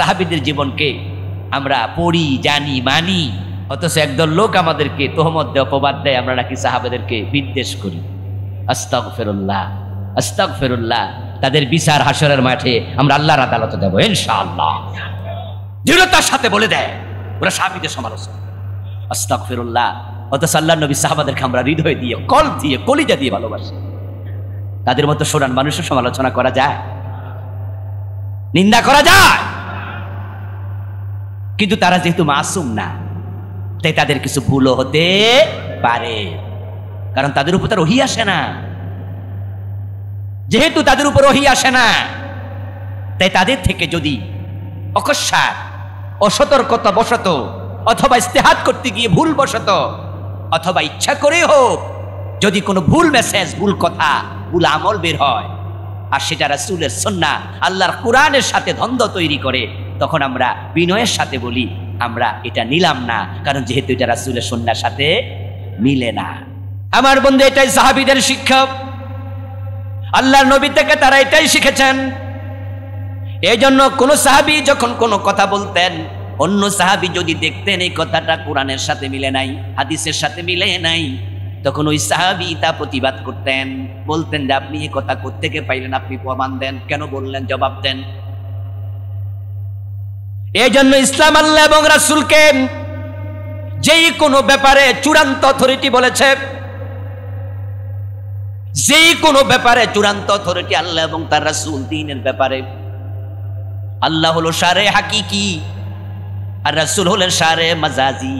সাহাবীদের জীবনকে আমরা পড়ি, জানি, মানি, অথচ একদল লোক আমাদেরকে তোহমত দেয়, অপবাদ দেয়, আমরা নাকি সাহাবাদেরকে বিদ্বেষ করি। আস্তাগফিরুল্লাহ, আস্তাগফিরুল্লাহ। তাদের বিচার হাসরের মাঠে আমরা আল্লাহর আদালতে দেব ইনশাআল্লাহ। দৃঢ়তার সাথে বলে দেয় ওরা সাহাবীদের সমালোচনা। আস্তাগফিরুল্লাহ। অথচ আল্লাহর নবী সাহাবাদেরকে আমরা হৃদয় দিয়ে, কলব দিয়ে, কলিজা দিয়ে ভালোবাসি। তাদের মতো সোনান মানুষের সমালোচনা করা যায়, নিন্দা করা যায়, কিন্তু তারা যেহেতু মাসুম না, তাই তাদের কিছু ভুলও হতে পারে, কারণ তাদের উপর তার ওহী আসে না। যেহেতু তাদের উপর ওহী আসে না, তাই তাদের থেকে যদি অকস্মাৎ, অসতর্কতা বশত, অথবা ইস্তেহাদ করতে গিয়ে ভুল বশত, অথবা ইচ্ছা করে হোক, যদি কোনো ভুল মেসেজ, ভুল কথা, ভুল আমল বের হয়, আর সেটা রাসূলের সুন্নাহ, আল্লাহর কোরআনের সাথে দ্বন্দ্ব তৈরি করে, তখন আমরা বিনয়ের সাথে বলি আমরা এটা নিলাম না, কারণ যেহেতু এটা রাসূলের সুন্নাহর সাথে মিলে না। আমার বন্ধু, এটাই সাহাবীদের শিক্ষা। আল্লাহর নবী থেকে তারা এটাই শিখেছেন। এই জন্য কোন সাহাবী যখন কোনো কথা বলতেন, অন্য সাহাবী যদি দেখতেন এই কথাটা কোরআনের সাথে মিলে নাই, হাদিসের সাথে মিলে নাই, তখন ওই সাহাবী তা প্রতিবাদ করতেন, বলতেন যে আপনি এই কথা কোত্থেকে পাইলেন, আপনি প্রমাণ দেন, কেন বললেন, জবাব দেন। এই জন্য ইসলাম আল্লাহ এবং রাসূলকে যেই কোনো ব্যাপারে চূড়ান্ত অথরিটি বলেছে, যেই কোনো ব্যাপারে চূড়ান্ত অথরিটি আল্লাহ এবং তার রাসূল। দ্বীনের ব্যাপারে আল্লাহ হলো শারে হাকিকি আর রাসূল হলেন শারে মাজাজি।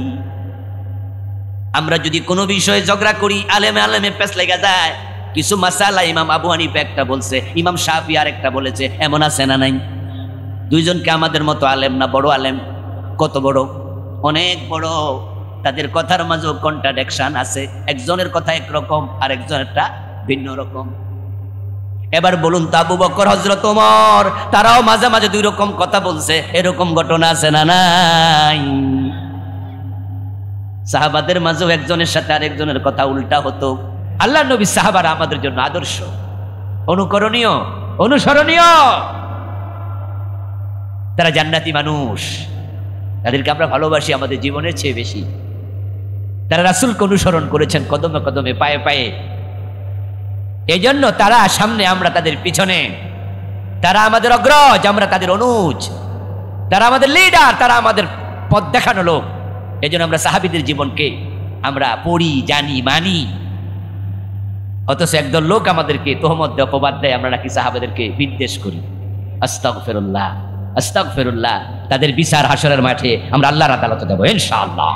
আমরা যদি কোনো বিষয়ে ঝগড়া করি, আলেমে আলেমে পেছ লেগে যায়, কিছু মাসালা ইমাম আবু হানিফা একটা বলছে, ইমাম শাফি আর একটা বলেছে, এমন আছে না নাই? দুইজনকে আমাদের মতো আলেম না, বড় আলেম, কত বড়, অনেক বড়, তাদের কথার মাঝেও কন্ট্রাডিকশন আছে, একজনের কথা একরকম আর একজনেরটা ভিন্ন রকম। এবার বলুন তো, আবু বকর, হযরত ওমর, তারাও মাঝে মাঝে দুই রকম কথা বলছে, এরকম ঘটনা আছে না নাই? সাহাবাদের মাঝেও একজনের সাথে আরেকজনের কথা উল্টা হতো। আল্লাহর নবী সাহাবারা আমাদের জন্য আদর্শ, অনুকরণীয়, অনুসরণীয়। তারা জান্নাতি মানুষ, তাদেরকে আমরা ভালোবাসি আমাদের জীবনের চেয়ে বেশি। তারা রাসূলকে অনুসরণ করেছেন কদমে কদমে, পায়ে পায়ে। এই জন্য তারা সামনে, আমরা তাদের পিছনে। তারা আমাদের অগ্রজ, আমরা তাদের অনুজ। তারা আমাদের লিডার, তারা আমাদের পথ দেখানো লোক। এই জন্য আমরা সাহাবীদের জীবনকে আমরা পড়ি, জানি, মানি, অথচ একদল লোক আমাদেরকে তোহমত দেয়, অপবাদ দেয়, আমরা নাকি সাহাবাদেরকে বিদ্বেষ করি। আস্তাগফিরুল্লাহ, আস্তাগফিরুল্লাহ। তাদের বিচার হাসরের মাঠে আমরা আল্লাহর আদালতে দেব ইনশাআল্লাহ।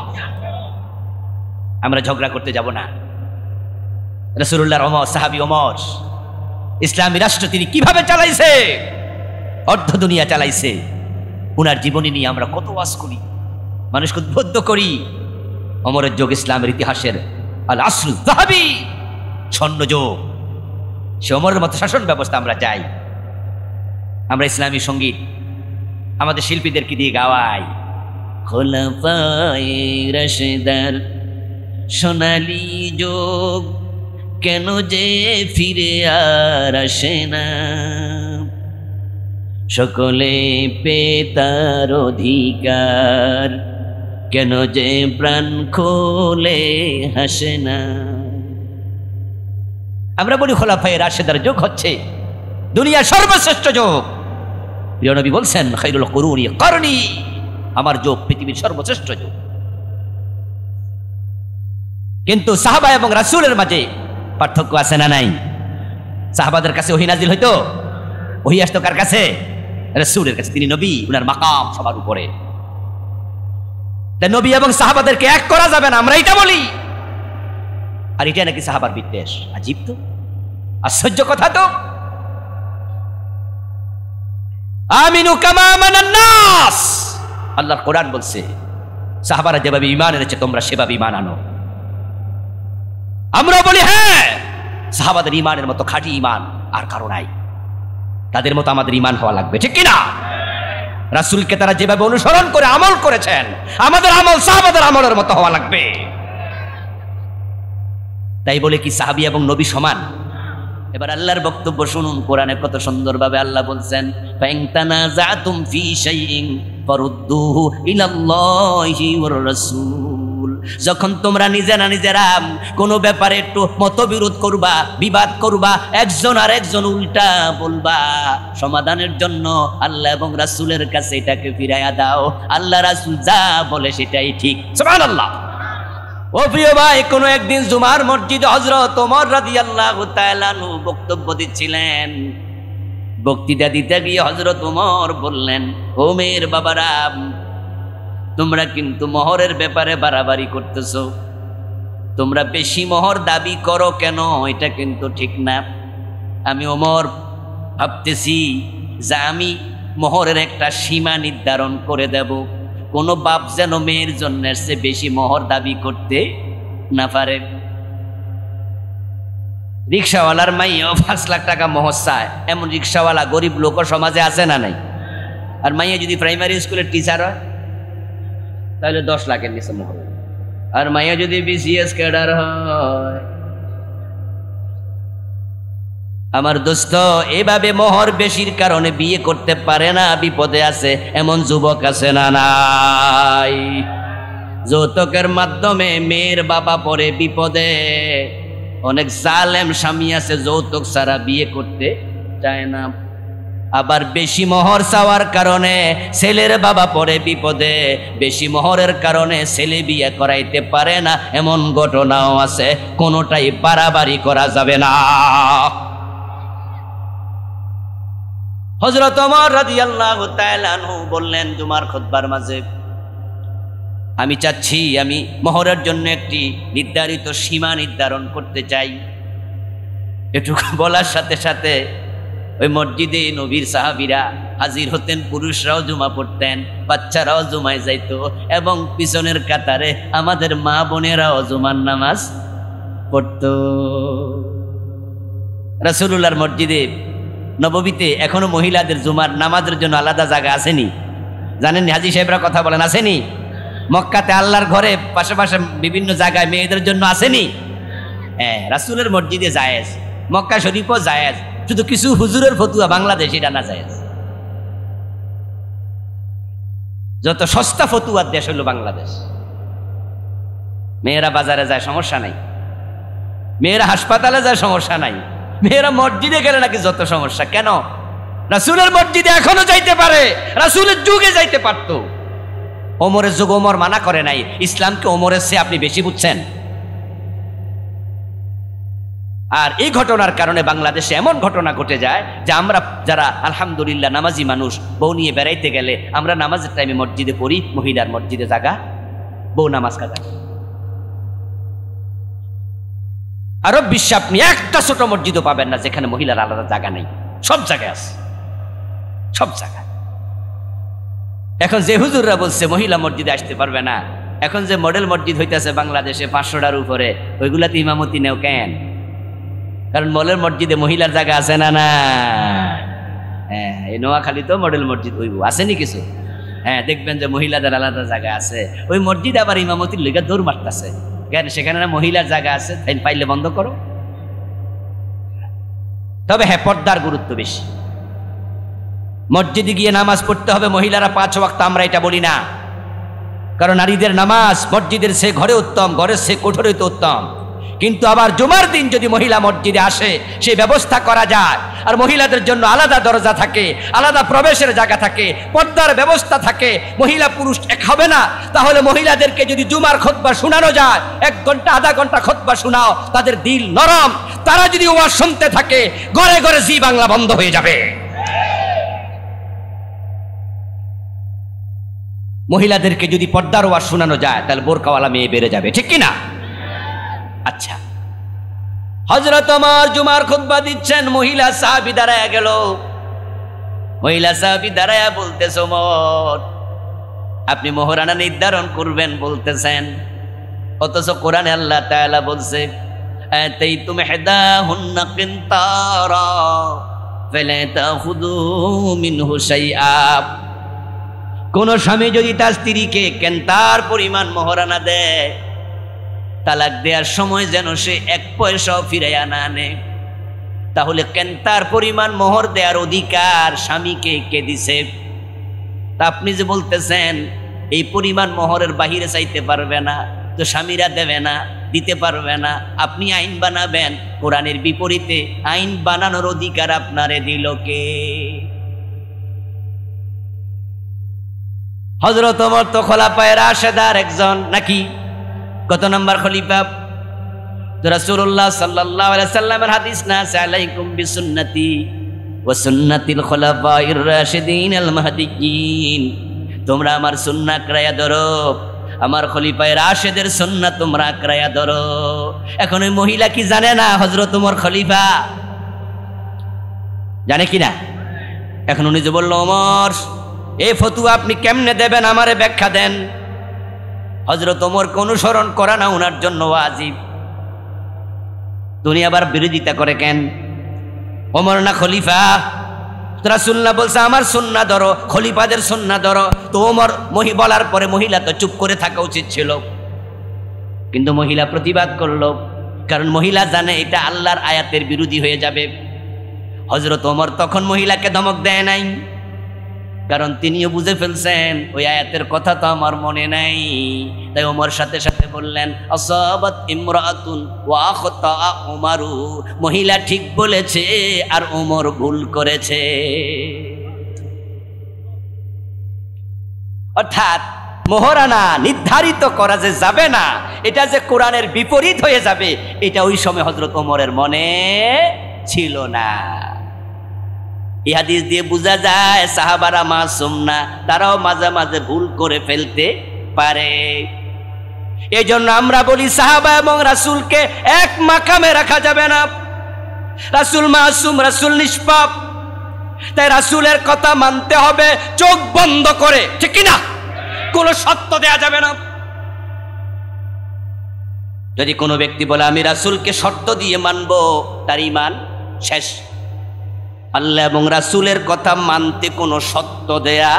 আমরা ঝগড়া করতে যাব না। রাসূলুল্লাহর ওমর, সাহাবী ওমর, ইসলামী রাষ্ট্র তিনি কিভাবে চালাইছে, অর্ধ দুনিয়া চালাইছে। উনার জীবনী নিয়ে আমরা কত ওয়াজ করি, মানুষকে উদ্বুদ্ধ করি। ওমরের যুগ ইসলামের ইতিহাসের আল আসরুল যাহাবী, স্বর্ণযুগ। সে ওমরের মতো শাসন ব্যবস্থা আমরা চাই। আমরা ইসলামী সঙ্গীত আমাদের শিল্পীদেরকে দিয়ে গাওয়াই, খোলাফায়ে রাশেদার সোনালী যুগ কেন যে ফিরে আর আসে না, সকলে পেতার অধিকার কেন যে প্রাণ খোলে হাসে না। আমরা বলি খোলাফায়ে রাশেদার যুগ হচ্ছে দুনিয়ার সর্বশ্রেষ্ঠ যুগ। প্রিয় নবী বলছেন, খায়রুল কুরুনি করনি, আমার যুগ পৃথিবীর সর্বশ্রেষ্ঠ যুগ। কিন্তু সাহাবা এবং রাসূলের মাঝে পার্থক্য আছে না নাই? সাহাবাদের কাছে ওহী নাজিল হইতো, ওহী আসতো কার কাছে? রাসূলের কাছে। তিনি নবী, উনার মাকাম সবার উপরে। তাই নবী এবং সাহাবাদেরকে এক করা যাবে না, আমরা এটা বলি। আর এটা নাকি সাহাবার বিদ্বেষ। আজীব তো, আশ্চর্য কথা তো। আমিনু কামা আমানান নাস, আল্লাহর কোরআন বলছে সাহাবারা যেভাবে ঈমান এনেছে তোমরা সেভাবে ঈমান আনো। আমরা বলি হ্যাঁ, সাহাবাদের ঈমানের মতো খাঁটি ঈমান আর কারো নাই, তাদের মতো আমাদের ঈমান হওয়া লাগবে, ঠিক কিনা? রাসূলকে তারা যেভাবে অনুসরণ করে আমল করেছেন, আমাদের আমল সাহাবাদের আমলের মতো হওয়া লাগবে। তাই বলে কি সাহাবী এবং নবী সমান? এবার আল্লাহর বক্তব্য শুনুন, কোরআনে কত সুন্দরভাবে আল্লাহ বলছেন, ফাইন তানাযাতুম ফি শাইইন ফারুদ্দুহু ইলাল্লাহি ওয়ার রাসূল। যখন তোমরা নিজেরা কোনো ব্যাপারে একটু মতবিরোধ করবা, বিবাদ করবা, একজন আর একজন উল্টা বলবা, সমাধানের জন্য আল্লাহ এবং রাসূলের কাছে এটাকে ফিরাইয়া দাও। আল্লাহ রাসূল যা বলে সেটাই ঠিক। সুবহানাল্লাহ। ও প্রিয় ভাই, কোনো একদিন জুমার মসজিদে হযরত ওমর রাদিয়াল্লাহু তাআলা আনহু বক্তব্য দিচ্ছিলেন। বক্তৃতা দিতে গিয়ে হযরত ওমর বললেন, ও মেয়ের বাবারা, তোমরা কিন্তু মোহরের ব্যাপারে বাড়াবাড়ি করতেছো। তোমরা বেশি মোহর দাবি করো কেন? এটা কিন্তু ঠিক না। আমি ওমর ভাবতেছি যে আমি মোহরের একটা সীমা নির্ধারণ করে দেব, কোনো বাপ যেন মেয়ের জন্য সে বেশি মোহর দাবি করতে না পারে। রিক্সাওয়ালার মাইয়াও 5 লাখ টাকা মোহর চায়, এমন রিক্সাওয়ালা গরিব লোক সমাজে আছে না নাই? আর মাইয়া যদি প্রাইমারি স্কুলের টিচার হয় তাহলে 10 লাখের নিচে মোহর। আর মাইয়া যদি বিসিএস ক্যাডার হয়। আমার দোস্ত, এভাবে মোহর বেশির কারণে বিয়ে করতে পারে না, বিপদে আছে এমন যুবক আছে না নাই? যৌতুকের মাধ্যমে মেয়ের বাবা পড়ে বিপদে। অনেক জালেম স্বামী আছে যৌতুক ছাড়া বিয়ে করতে চায় না। আবার বেশি মোহর চাওয়ার কারণে ছেলের বাবা পড়ে বিপদে। বেশি মোহরের কারণে ছেলে বিয়ে করাইতে পারে না, এমন ঘটনাও আছে। কোনোটাই বাড়াবাড়ি করা যাবে না। হযরত ওমর রাদিয়াল্লাহু তাআলা আনহু বললেন জুমার খুতবার মাঝে, আমি চাচ্ছি আমি মোহরের জন্য একটি নির্ধারিত সীমা নির্ধারণ করতে চাই। এটুকু বলার সাথে সাথে ওই মসজিদে নবীর সাহাবীরা হাজির হতেন, পুরুষরাও জুমা পড়তেন, বাচ্চারাও জুমায় যাইত, এবং পিছনের কাতারে আমাদের মা বোনেরাও জুমার নামাজ পড়ত। রাসূলুল্লাহর মসজিদে নববীতে এখনো মহিলাদের জুমার নামাজের জন্য আলাদা জায়গা আসেনি, জানেন? হাজী সাহেবরা কথা বলেন, আসেনি? মক্কাতে আল্লাহর ঘরে পাশে পাশে বিভিন্ন জায়গায় মেয়েদের জন্য আসেনি। হ্যাঁ, রাসূলের মসজিদে জায়েজ, মক্কা শরীফও জায়েজ, শুধু কিছু হুজুরের ফতুয়া বাংলাদেশ এটা না জায়েজ। যত সস্তা ফতুয়ার দেশ হলো বাংলাদেশ। মেয়েরা বাজারে যায় সমস্যা নাই, মেয়েরা হাসপাতালে যায় সমস্যা নাই, মেয়েরা মসজিদে গেলে নাকি যত সমস্যা। কেন? রাসূলের মসজিদে এখনো যাইতে পারে, রাসূলের যুগে যাইতে পারত। ওমরের যুগ ওমর মানা করে নাই। ইসলামকে ওমরের চেয়ে আপনি বেশি বুঝছেন। আর এই ঘটনার কারণে বাংলাদেশে এমন ঘটনা ঘটে যায় যে আমরা যারা আলহামদুলিল্লাহ নামাজি মানুষ, বউ নিয়ে বেড়াইতে গেলে আমরা নামাজের টাইমে মসজিদে পড়ি, মহিলার মসজিদে জায়গা, বউ নামাজ কাজা। আরব বিশ্বে আপনি একটা ছোট মসজিদও পাবেন না যেখানে মহিলার আলাদা জায়গা নেই। সব জায়গায় আছে, সব জায়গায়। এখন যে হুজুররা বলছে মহিলা মসজিদে আসতে পারবে না, এখন যে মডেল মসজিদ হইতেছে বাংলাদেশে 500টার উপরে, ওইগুলাতে ইমামতি নেও কেন? কারণ মডেল মসজিদে মহিলার জায়গা আছে না? না, হ্যাঁ, এই নোয়াখালী তো মডেল মসজিদ হইব, আসেনি কিছু? হ্যাঁ, দেখবেন যে মহিলাদের আলাদা জায়গা আছে। ওই মসজিদ আবার ইমামতির লেগে দৌড় মারতেছে, কেন? সেখানে না মহিলার জায়গা আছে, তাই পাইলে বন্ধ করো। তবে হ্যাঁ, পর্দার গুরুত্ব বেশি। মসজিদে গিয়ে নামাজ পড়তে হবে মহিলারা 5 ওয়াক্ত, আমরা এটা বলি না। কারণ নারীদের নামাজ মসজিদের সে ঘরে উত্তম, ঘরের সে কোঠরে তো উত্তম। কিন্তু আবার জুমার দিন যদি মহিলা মসজিদে আসে, সেই ব্যবস্থা করা যায়। আর মহিলাদের জন্য আলাদা দরজা থাকে, আলাদা প্রবেশের জায়গা থাকে, পর্দার ব্যবস্থা থাকে। মহিলা পুরুষ এক হবে না। তাহলে মহিলাদেরকে যদি জুমার খুতবা শোনানো যায়, 1 ঘন্টা আধা ঘন্টা খুতবা শোনাও, তাদের দিল নরম। তারা যদি ওয়াজ শুনতে থাকে, ঘরে ঘরে জি বাংলা বন্ধ হয়ে যাবে। মহিলাদেরকে যদি পর্দার ওয়াজ শোনানো যায়, তাহলে বোরকাওয়ালা মেয়ে বেড়ে যাবে, ঠিক কি না? আচ্ছা, হযরত ওমর জুমার খুতবা দিচ্ছেন, মহিলা সাহাবী দাঁড়ায়া গেল। মহিলা সাহাবী দাঁড়ায়া বলতেছে, ওমর আপনি মোহরানা নির্ধারণ করবেন বলতেছেন, অথচ কোরআনে আল্লাহ তাআলা বলছে, আতাইতুম ইহদাহুন্না কিনতারা ফালা তাখুযু মিনহু শাইআ। কোন স্বামী যদি তার স্ত্রীকে কেন্তার পরিমাণ মোহরানা দেয়, তালাক দেওয়ার সময় যেন সে 1 পয়সাও ফিরাইয়া না আনে। তাহলে কেন্তার পরিমাণ মোহর দেওয়ার অধিকার স্বামীকে কে দিছে? তা আপনি যে বলতেছেন এই পরিমাণ মোহরের বাহিরে চাইতে পারবে না, তো স্বামীরা দেবে না, দিতে পারবে না, আপনি আইন বানাবেন, কোরআনের বিপরীতে আইন বানানোর অধিকার আপনারে দিল কে? হযরত ওমর তো খোলাফায়ে রাশেদার একজন নাকি? কত নাম্বার খলিফা? রাসূলুল্লাহ সাল্লাল্লাহু আলাইহি সাল্লামের হাদিস না আছে, আলাইকুম বিসুন্নতি ওয়া সুন্নাতিল খুলাফাইর রাশিদিন আল মাহদিয়্যিন, তোমরা আমার সুন্নাহ আঁকড়ায়া ধরো, আমার খলিফায়ে রাশেদের সুন্নাহ তোমরা আঁকড়ায়া ধরো। এখন ওই মহিলা কি জানে না হযরত ওমর খলিফা? জানে কি না? এখন উনি যে বলল, ওমর এই ফতোয়া আপনি কেমনে দেবেন, আমারে ব্যাখ্যা দেন। হযরত ওমরকে অনুসরণ করা না ওনার জন্য ওয়াজিব। দুনিয়া আবার বিরোধিতা করে কেন? ওমর না খলিফা? রাসূলুল্লাহ বলছে আমার সুন্নাহ ধরো, খলিফাদের সুন্নাহ ধরো। তো ওমর বলার পরে মহিলা তো চুপ করে থাকা উচিত ছিল, কিন্তু মহিলা প্রতিবাদ করলো, কারণ মহিলা জানে এটা আল্লাহর আয়াতের বিরোধী হয়ে যাবে। হযরত ওমর তখন মহিলাকে ধমক দেয় নাই, কারণ তিনিও বুঝে ফেলছেন ওই আয়াতের কথা তো আমার মনে নাই। তাই ওমর সাথে সাথে বললেন, আসাবাত ইমরাতুন ওয়া আখতা উমারু, মহিলা ঠিক বলেছে আর ওমর ভুল করেছে। অর্থাৎ মোহরানা নির্ধারিত করা যে যাবে না, এটা যে কোরআনের বিপরীত হয়ে যাবে, এটা ওই সময় হযরত ওমরের মনে ছিল না। এই হাদিস দিয়ে বোঝা যায় সাহাবারা মাসুম না, তারাও মাঝে মাঝে ভুল করে ফেলতে পারে। এই জন্য আমরা বলি সাহাবা এবং রাসূলকে এক মাকামে রাখা যাবে না। রাসূল মাসুম, রাসূল নিষ্পাপ, তাই রাসূলের কথা মানতে হবে চোখ বন্ধ করে, ঠিক কি না? কোনো সত্য দেয়া যাবে না। যদি কোনো ব্যক্তি বলে আমি রাসূলকে শর্ত দিয়ে মানব, তার ঈমান শেষ। আল্লাহ এবং রাসূলের কথা মানতে কোনো শর্ত দেয়া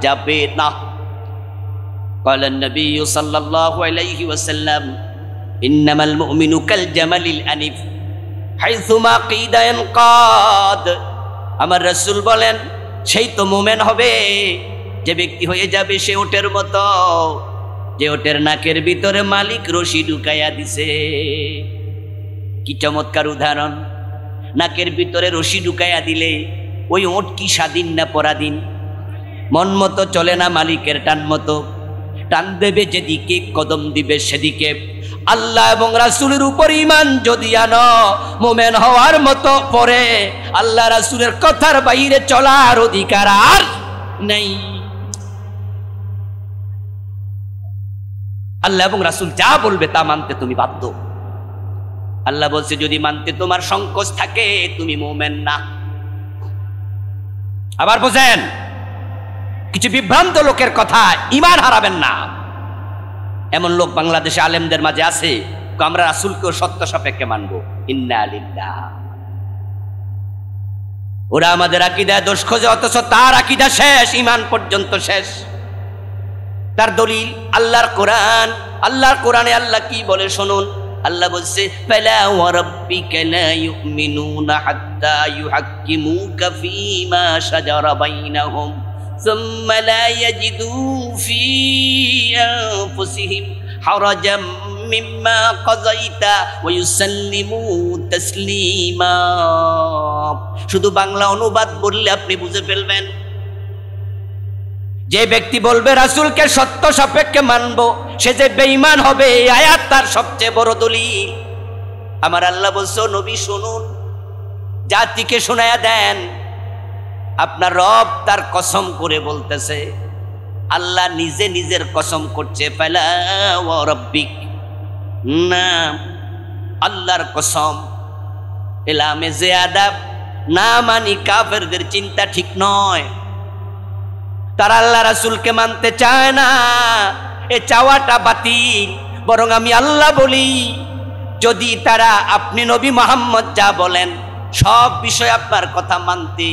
যাবে না। قال النبي صلى الله عليه وسلم إنما المؤمن كالجمل الأنف حيثما قيد ينقاد। আমার রাসূল বলেন সেই তো মুমিন হবে যে ব্যক্তি হয়ে যাবে সে ওটের মতো, যে ওটের নাকের ভিতরে মালিক রশি ঢুকাইয়া দিছে। কি চমৎকার উদাহরণ! নাকের ভিতরে রশি ঢুকাইয়া দিলে ওই ওট কি স্বাধীন না পরাধীন? মন মতো চলে না, মালিকের টান মতো। টান দেবে যেদিকে, কদম দিবে সেদিকে। আল্লাহ এবং রাসূলের উপর ঈমান যদি আনো, মুমিন হওয়ার মতো পরে আল্লাহ রাসূলের কথার বাইরে চলার অধিকার আর নেই। আল্লাহ এবং রাসূল যা বলবে তা মানতে তুমি বাধ্য। আল্লাহ বলছে যদি মানতে তোমার সংকোচ থাকে তুমি মুমিন না। আবার বোঝেন, কিছু বিভ্রান্ত লোকের কথা ঈমান হারাবেন না। এমন লোক বাংলাদেশে আলেমদের মাঝে আছে, আমরা রাসূলকেও সত্য সাপেক্ষে মানব। ইন্না লিল্লাহ। ওরা আমাদের আকীদায় দোষ খোঁজে, অথচ তার আকীদা শেষ, ঈমান পর্যন্ত শেষ। তার দলিল আল্লাহর কোরআন। আল্লাহর কোরআনে আল্লাহ কি বলে শুনুন। আল্লাহ বলছে ফালা ওয়া রাব্বিকা লা ইউমিনুনা হাত্তা ইউহাক্কিমুকা ফীমা শাজারা বাইনাহুম সুম্মা লা ইয়াজিদু ফী আনফুসিহিম হারাজাম মিম্মা কাযাইতা ওয়া ইউসাল্লিমু তাসলিমা। শুধু বাংলা অনুবাদ বললে আপনি বুঝে ফেলবেন। যে ব্যক্তি বলবে রাসূলকে সত্য সাপেক্ষে মানব, সে যে বেঈমান হবে, এই আয়াত তার সবচেয়ে বড় দলিল। আমার আল্লাহ বলছে নবী শুনুন, জাতিকে শোনায়া দেন। আপনার রব তার কসম করে বলতেছে, আল্লাহ নিজে নিজের কসম করছে, ফালা ওয়া রাব্বিক, না আল্লাহর কসম। এলামে জিয়াদা না মানি কাফেরদের চিন্তা ঠিক নয়। তারা আল্লাহ রাসূলকে মানতে চায় না, এ চাওয়াটা বাতিল। বরং আমি আল্লাহ বলি, যদি তারা আপনি নবী মুহাম্মদ যা বলেন সব বিষয় আপনার কথা মানতে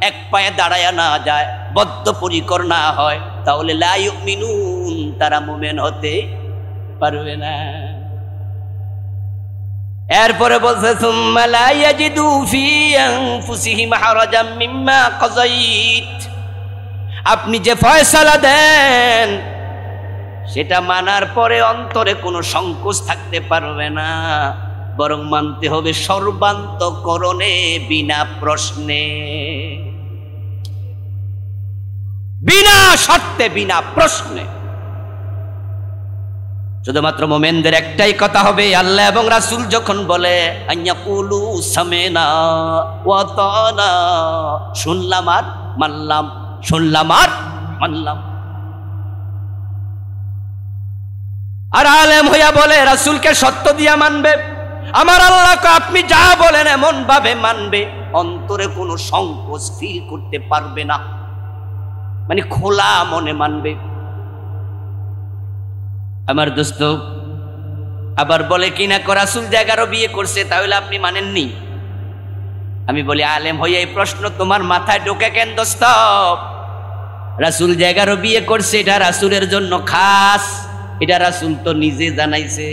এক পায়ে দাঁড়ায়া না যায়, বদ্ধপরিকর না হয়, তাহলে লা ইউমিনুন, তারা মুমিন হতে পারবে না। এরপরে বলছে সুম্মা লা ইয়াজিদু ফি আনফুসিহিম হারাজাম মিম্মা কাযাইত, আপনি যে ফয়সালা দেন সেটা মানার পরে অন্তরে কোনো সংকোচ থাকতে পারবে না, বরং মানতে হবে সর্বান্তকরণে, বিনা প্রশ্নে, বিনা শর্তে, বিনা প্রশ্নে। শুধুমাত্র মোমেনদের একটাই কথা হবে, আল্লাহ এবং রাসূল যখন বলে আইয়াকুলু সামিনা ওয়া আতানা, শুনলাম আর মানলাম, শুনলাম আর মানলাম। আর আলেম হইয়া বলে রাসূলকে সত্য দিয়া মানবে, আমার আল্লাহকে আপনি যা বলেন এমন ভাবে মানবে, অন্তরে কোনো সংকোচ ফিল করতে পারবে না, মানে খোলা মনে মানবে। আমার দোস্ত আবার বলে কিনা রাসূল যে 11 বিয়ে করছে, তাহলে আপনি মানেননি? আমি বলি আলেম হইয়া এই প্রশ্ন তোমার মাথায় ঢোকে কেন দোস্ত? রাসূল যে 11 বিয়ে করছে এটা রাসূলের জন্য খাস, এটা রাসূল তো নিজে জানাইছে।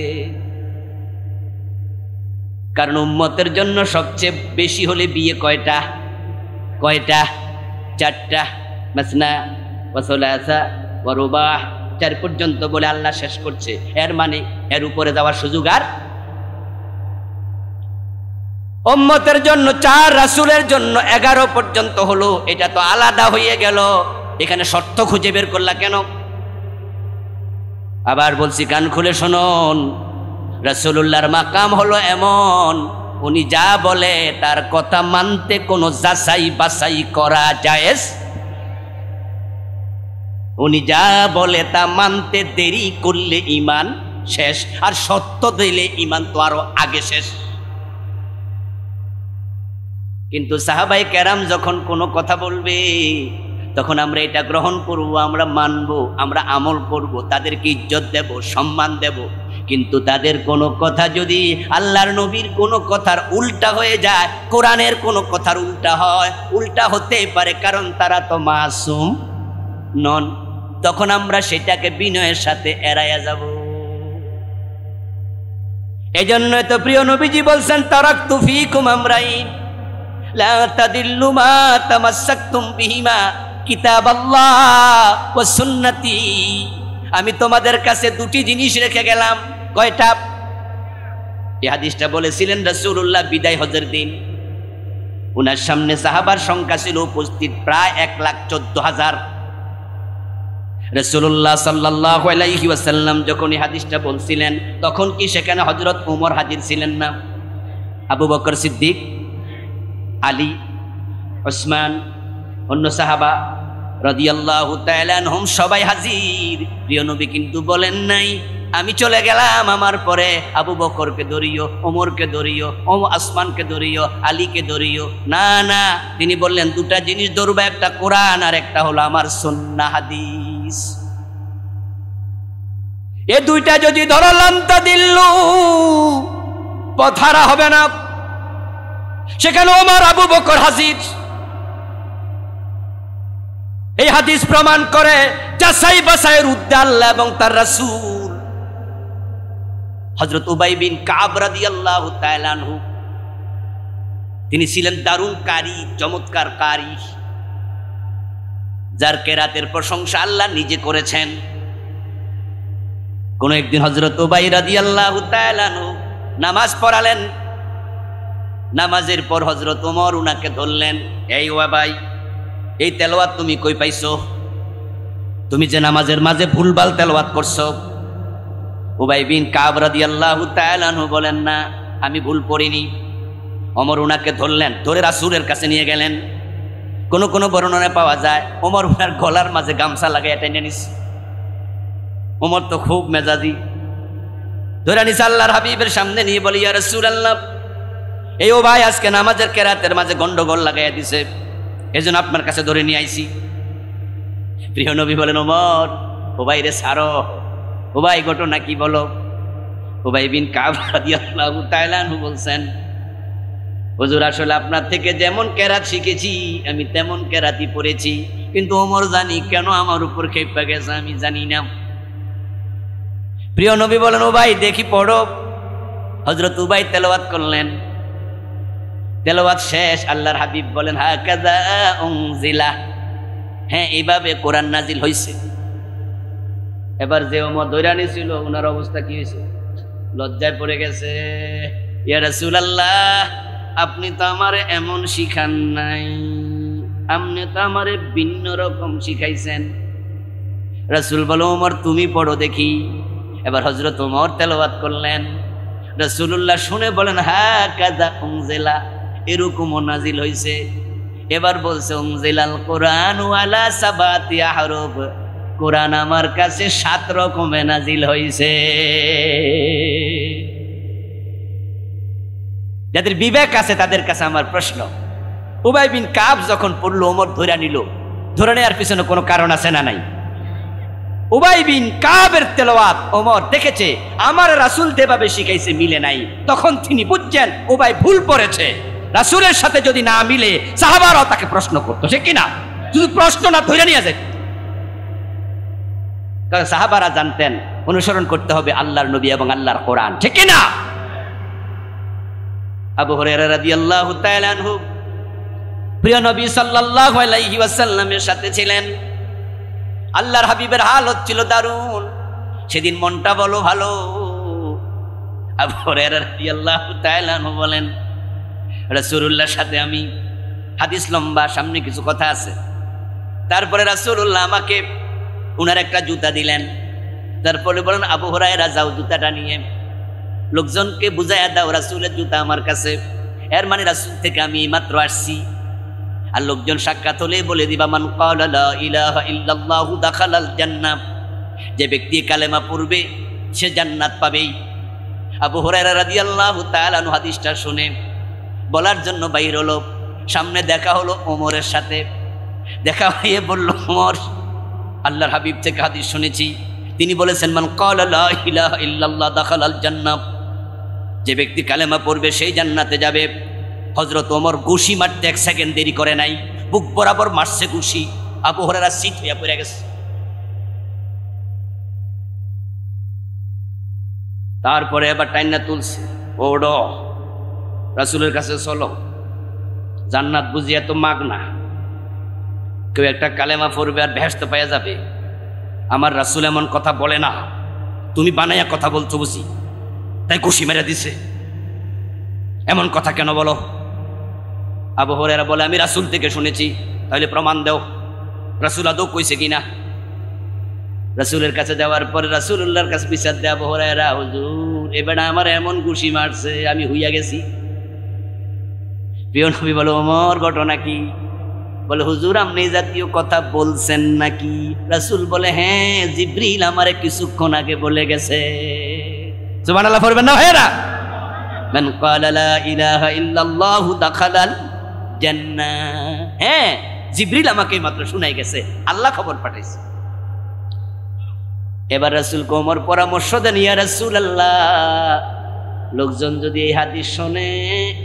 কারণ উম্মতের জন্য সবচেয়ে বেশি হলে বিয়ে কয়টা? 4টা, মাসনা ওয়া সুলাসা ওয়া রুবাহ, 4 পর্যন্ত বলে আল্লাহ শেষ করছে। এর মানে এর উপরে যাওয়ার সুযোগ আর? উম্মতের জন্য 4, রাসূলের জন্য 11 পর্যন্ত হলো, এটা তো আলাদা হয়ে গেল। এখানে শর্ত খুঁজে বের করলা কেন? আবার বলছি কান খুলে শুনুন, রাসূলুল্লাহর মাকাম হলো এমন, উনি যা বলে তার কথা মানতে কোনো যাচাই বাছাই করা জায়েজ। উনি যা বলে তা মানতে দেরি করলে ঈমান শেষ, আর সত্য দিলে ঈমান তো আরো আগে শেষ। কিন্তু সাহাবায়ে কেরাম যখন কোনো কথা বলবে তখন আমরা এটা গ্রহণ করব, আমরা মানব, আমরা আমল করব, তাদেরকে ইজ্জত দেব, সম্মান দেব। কিন্তু তাদের কোনো কথা যদি আল্লাহর নবীর কোনো কথার উল্টা হয়ে যায়, কোরআনের কোনো কথার উল্টা হয়, উল্টা হতে পারে, কারণ তারা তো মাসুম নন, তখন আমরা সেটাকে বিনয়ের সাথে এড়াইয়া যাব। এজন্য তো প্রিয় নবীজি বলছেন তারাকতু ফীকুম আমরাইন লা তাদিল্লু মা তামাসসাকতুম বিহিমা কিতাবাল্লাহ ওয়া সুন্নতি, আমি তোমাদের কাছে 2টি জিনিস রেখে গেলাম। কয়টা? এই হাদিসটা বলেছিলেন রাসূলুল্লাহ বিদায় হজের দিন। উনার সামনে সাহাবার সংখ্যা ছিল উপস্থিত প্রায় 1,14,000। রাসূলুল্লাহ সাল্লাল্লাহু আলাইহি ওয়াসাল্লাম যখন এই হাদিসটা বলছিলেন তখন কি সেখানে হযরত ওমর হাজির ছিলেন না? আবু বকর সিদ্দিক, আলী, ওসমান, অন্য সাহাবা রাদিয়াল্লাহু তাআলা আনহুম সবাই হাজির। প্রিয় নবী কিন্তু বলেন নাই আমি চলে গেলাম, আমার পরে আবু বকরকে ধরিও, ওমরকে ধরিও, আসমানকে ধরিও, আলীকে ধরিও। না না, তিনি বললেন 2টা জিনিস ধরবা, একটা কোরআন আর একটা হলো আমার সুন্নাহ হাদিস। এই 2টা যদি ধরলাম তা দিল্লু পথারা হবে না। সেখানে ওমর আবু বকর হাজির। এই হাদিস প্রমাণ করে যাচাই বাছাইয়ের ঊর্ধ্বে আল্লাহ এবং তার রাসূল। হযরত উবাই বিন কাব রাদিয়াল্লাহু তাআলা আনহু, তিনি ছিলেন দারুণ কারি, চমৎকার কারি, যার কেরাতের প্রশংসা আল্লাহ নিজে করেছেন। কোন একদিন হযরত উবাই রাদিয়াল্লাহু তাআলা আনহু নামাজ পড়ালেন। নামাজের পর হযরত ওমর উনাকে ধরলেন, এই উবাই, এই তেলাওয়াত তুমি কই পাইছো? তুমি যে নামাজের মাঝে ভুলভাল তেলাওয়াত করছো। উবাই বিন কাব রাদিয়াল্লাহু তাআলা আনহু বলেন, না আমি ভুল পড়িনি। ওমর উনাকে ধরলেন, ধরে রাসূলের কাছে নিয়ে গেলেন। কোন কোন বর্ণনায় পাওয়া যায় ওমর উনার গলার মাঝে গামছা লাগাইয়া টেনে নিস। ওমর তো খুব মেজাজি, ধরে নিস আল্লাহর হাবিবের সামনে নিয়ে বলি, ইয়া রাসূলুল্লাহ, এই ও ভাই আজকে নামাজের কেরাতের মাঝে গন্ডগোল লাগাইয়া দিছে, এজন্য আপনার কাছে ধরে নিয়ে আইছি। প্রিয় নবী বলেন, ওমর, ও ভাই রে ছাড়ো, ও ভাই ঘটনা কি বলো? উবাই বিন কাব রাদিয়াল্লাহু তাআলা আনহু বলছেন, হুজুর আসলে আপনার থেকে যেমন কেরাত শিখেছি আমি তেমন কেরাতই পড়েছি, কিন্তু ওমর জানি কেন আমার উপর খেপা গেছে আমি জানি না। প্রিয় নবী বলেন, ও ভাই দেখি পড়ো। হযরত উবাই তেলাওয়াত করলেন। তেলাওয়াত শেষ, আল্লাহর হাবিব বলেন হাকাযা উনজিলা, হ্যাঁ এইভাবে কোরআন নাজিল হয়েছে। এবার যে ওমর দৈরানি ছিল ওনার অবস্থা কি হয়েছে? লজ্জায় পড়ে গেছে। ইয়া রাসূলুল্লাহ, আপনি তো আমারে এমন শিখান নাই, আপনি তো আমারে ভিন্ন রকম শিখাইছেন। রাসূল বলো ওমর তুমি পড়ো দেখি। এবার হযরত ওমর তেলাওয়াত করলেন। রাসূলুল্লাহ শুনে বলেন হাকাযা উনজিলা, এরকমও নাজিল হয়েছে। এবার বলছে উনজিলাল কোরআন আলা সাবাতি আহরুফ, কোরআন আমার কাছে 7 রকমে নাজিল হয়েছে। যাদের বিবেক আছে তাদের কাছে আমার প্রশ্ন, উবাই বিন কাব যখন পড়লো ওমর ধরে নিল, ধরে নেওয়ার পিছনে কোনো কারণ আছে না নাই? উবাই বিন কাবের তেলাওয়াত ওমর দেখেছে আমার রাসূল যেভাবে শিখাইছে মিলে নাই, তখন তিনি বুঝছেন উবাই ভুল পড়েছে। রাসূলের সাথে যদি না মিলে সাহাবারাও তাকে প্রশ্ন করতো, সে কিনা শুধু প্রশ্ন না ধরে নিয়ে যেত। কারণ সাহাবারা জানতেন অনুসরণ করতে হবে আল্লাহর নবী এবং আল্লাহর কোরআন, ঠিক কিনা? আবু হুরায়রা রাদিয়াল্লাহু তাআলা আনহু প্রিয় নবী সাল্লাল্লাহু আলাইহি ওয়াসাল্লামের সাথে ছিলেন। আল্লাহর হাবিবের হাল হচ্ছিল দারুণ, সেদিন মনটা বলো ভালো। আবু হুরায়রা রাদিয়াল্লাহু তাআলা আনহু বলেন রাসূলুল্লাহর সাথে আমি হাদিস লম্বা, সামনে কিছু কথা আছে। তারপরে রাসূলুল্লাহ আমাকে উনার একটা জুতা দিলেন। তারপরে বলেন আবু হুরায়রা যাও জুতাটা নিয়ে লোকজনকে বুঝাইয়া দাও রাসূলের জুতা আমার কাছে। এর মানে রাসূল থেকে আমি মাত্র আসছি। আর লোকজন সাক্ষাৎ হলে বলে দিবা মান ক্বালা লা ইলাহা ইল্লাল্লাহু দাখালাল জান্নাহ, যে ব্যক্তি কালেমা পড়বে সে জান্নাত পাবেই। আবু হুরায়রা রাদিয়াল্লাহু তাআলা আনহু হাদিসটা শুনে বলার জন্য বাইর হলো। সামনে দেখা হলো ওমরের সাথে। দেখা হয়ে বলল ওমর, আল্লাহর হাবিব থেকে হাদিস শুনেছি, তিনি বলেছেন মান ক্বালা লা ইলাহা ইল্লাল্লাহ দাখালাল জান্নাহ, যে ব্যক্তি কালেমা পড়বে সেই জান্নাতে যাবে। হযরত ওমর ঘুষি মারতে 1 সেকেন্ড দেরি করে নাই, বুক বরাবর মারছে ঘুষি। আবু হুরায়রা সিট হইয়া পড়ে গেছে। তারপরে এবার টাইনা তুলছে, ওড়ো রাসূলের কাছে চলো, জান্নাত বুঝি এত মাগনা, কেউ একটা কালেমা পড়বে আর বেহেশত পাওয়া যাবে। আমার রাসূল এমন কথা বলে না, তুমি বানাইয়া কথা বলছো বুঝি, তাই ঘুষি মেরে দিছে। এমন কথা কেন বলো? আবু হুরায়রা বলে আমি রাসূল থেকে শুনেছি। তাহলে প্রমাণ দাও, রাসূল আদৌ কইছে কিনা। রাসূলের কাছে যাওয়ার পরে রাসূলুল্লাহর কাছে বিচার দেয় আবু হুরায়রা, হুজুর এবারে আমার এমন ঘুষি মারছে আমি হইয়া গেছি। প্রিয় নবী বলে ওমর ঘটনা কি? বলে হুজুর আপনি এই জাতীয় কথা বলছেন নাকি? রাসূল বলে হ্যাঁ, জিবরিল আমারে কিছুক্ষণ আগে বলে গেছে। সুবহানাল্লাহ পড়বেন না ভাইরা? মান ক্বালা লা ইলাহা ইল্লাল্লাহু দাখালাল জান্নাহ, হ্যাঁ জিবরিল আমাকে মাত্র শুনাই গেছে, আল্লাহ খবর পাঠাইছে। এবার রাসূলকে ওমর পরামর্শ দেন, ইয়া রাসূলুল্লাহ লোকজন যদি এই হাদিস শুনে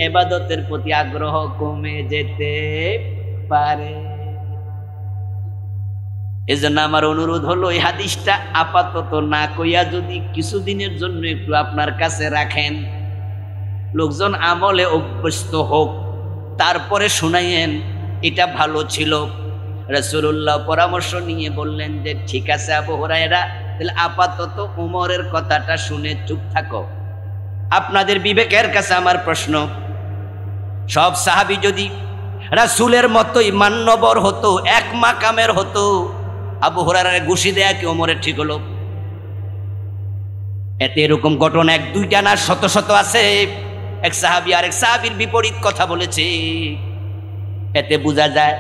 ইবাদতের প্রতি আগ্রহ কমে যেতে পারে। এজন্য আমার অনুরোধ হলো এই হাদিসটা আপাতত না কইয়া যদি কিছুদিনের জন্য একটু আপনার কাছে রাখেন, লোকজন আমলে অভ্যস্ত হোক, তারপরে শুনাইয়েন এটা ভালো ছিল। রাসূলুল্লাহ পরামর্শ নিয়ে বললেন যে ঠিক আছে আবু হুরায়রা, তাহলে আপাতত উমরের কথাটা শুনে চুপ থাকো। আপনাদের বিবেকের কাছে আমার প্রশ্ন, সব সাহাবী যদি রাসূলের মতোই মান্যবর হতো, এক মাকামের হতো, আবু হুরায়রার ঘুষি দেয়া কি ওমরের ঠিক হলো? এতে এরকম ঘটনা 1-2টা না শত শত আছে। এক সাহাবী আরেক সাহাবীর বিপরীত কথা বলেছে, এতে বোঝা যায়